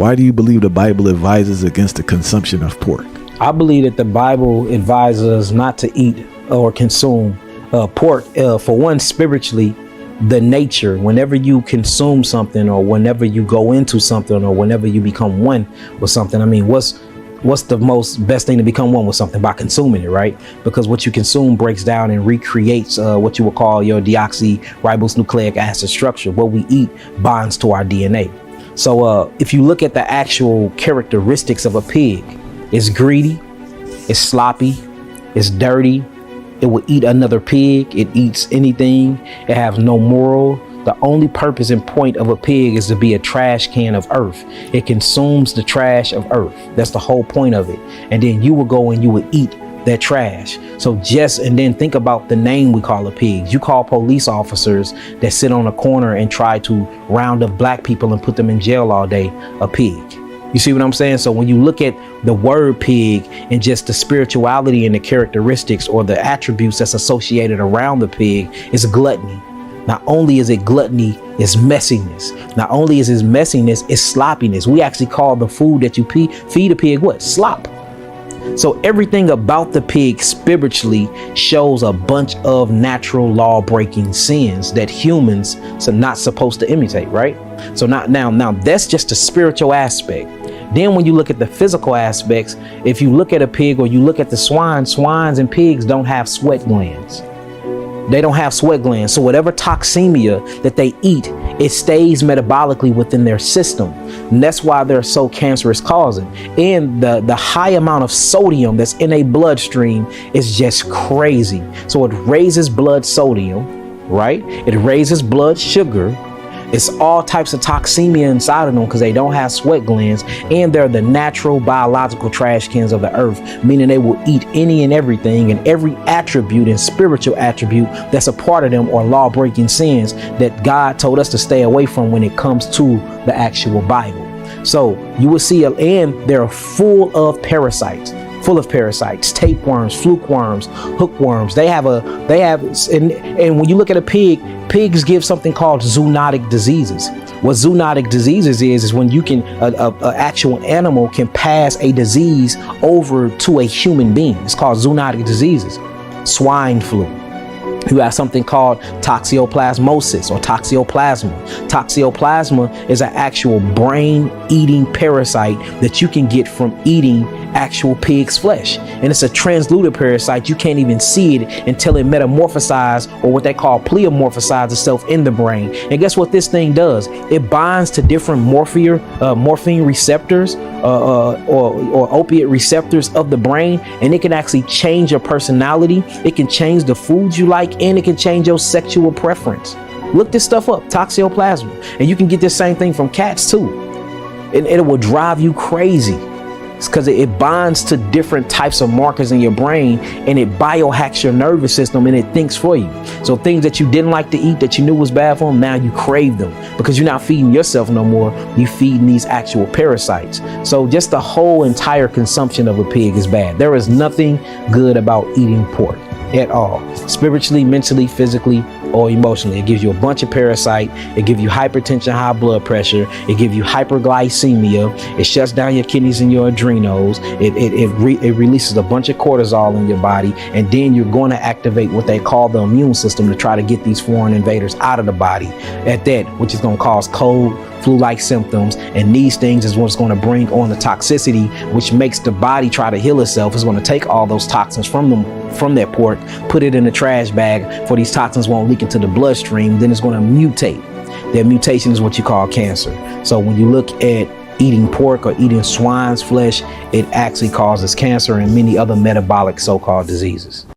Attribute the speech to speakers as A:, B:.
A: Why do you believe the Bible advises against the consumption of pork?
B: I believe that the Bible advises us not to eat or consume pork. For one, spiritually, the nature, whenever you consume something or whenever you go into something or whenever you become one with something, I mean, what's the best thing to become one with something? By consuming it, right? Because what you consume breaks down and recreates what you would call your deoxyribonucleic acid structure. What we eat bonds to our DNA. So if you look at the actual characteristics of a pig, it's greedy, it's sloppy, it's dirty, it will eat another pig, it eats anything, it has no moral. The only purpose and point of a pig is to be a trash can of earth. It consumes the trash of earth. That's the whole point of it. And then you will go and you will eat that trash. So and then think about the name we call a pig. You call police officers that sit on a corner and try to round up black people and put them in jail all day a pig. You see what I'm saying? So when you look at the word pig and just the spirituality and the characteristics or the attributes that's associated around the pig, it's gluttony. Not only is it gluttony, it's messiness. Not only is it messiness, it's sloppiness. We actually call the food that you feed a pig what? Slop. So everything about the pig spiritually shows a bunch of natural law-breaking sins that humans are not supposed to imitate, right? So now that's just the spiritual aspect. Then when you look at the physical aspects, if you look at a pig or you look at the swines and pigs don't have sweat glands. They don't have sweat glands. So whatever toxemia that they eat, it stays metabolically within their system. And that's why they're so cancerous causing. And the high amount of sodium that's in a bloodstream is just crazy. So it raises blood sodium, right? It raises blood sugar. It's all types of toxemia inside of them because they don't have sweat glands, and they're the natural biological trash cans of the earth, meaning they will eat any and everything and every attribute and spiritual attribute that's a part of them or law-breaking sins that God told us to stay away from when it comes to the actual Bible. So you will see, and they're full of parasites. Tapeworms, fluke worms, hookworms. And when you look at a pig, pigs give something called zoonotic diseases. What zoonotic diseases is when you can, an actual animal can pass a disease over to a human being. It's called zoonotic diseases. Swine flu. You have something called toxoplasmosis or toxoplasma. Toxoplasma is an actual brain-eating parasite that you can get from eating actual pig's flesh. And it's a translucent parasite. You can't even see it until it metamorphosizes, or what they call pleomorphosize itself in the brain. And guess what this thing does? It binds to different morphine receptors or opiate receptors of the brain, and it can actually change your personality. It can change the foods you like, and it can change your sexual preference. Look this stuff up, toxoplasma. And you can get this same thing from cats too. And it will drive you crazy. It's because it bonds to different types of markers in your brain, and it biohacks your nervous system, and it thinks for you. So things that you didn't like to eat that you knew was bad for them, now you crave them because you're not feeding yourself no more. You're feeding these actual parasites. So just the whole entire consumption of a pig is bad. There is nothing good about eating pork at all, spiritually, mentally, physically, or emotionally. It gives you a bunch of parasite. It gives you hypertension, high blood pressure. It gives you hyperglycemia. It shuts down your kidneys and your adrenals. It releases a bunch of cortisol in your body, and then you're going to activate what they call the immune system to try to get these foreign invaders out of the body at that, which is going to cause cold, flu-like symptoms. And these things is what's going to bring on the toxicity, which makes the body try to heal itself. It's going to take all those toxins from that pork, put it in a trash bag for these toxins won't leak into the bloodstream. Then it's going to mutate. That mutation is what you call cancer. So when you look at eating pork or eating swine's flesh, it actually causes cancer and many other metabolic so-called diseases.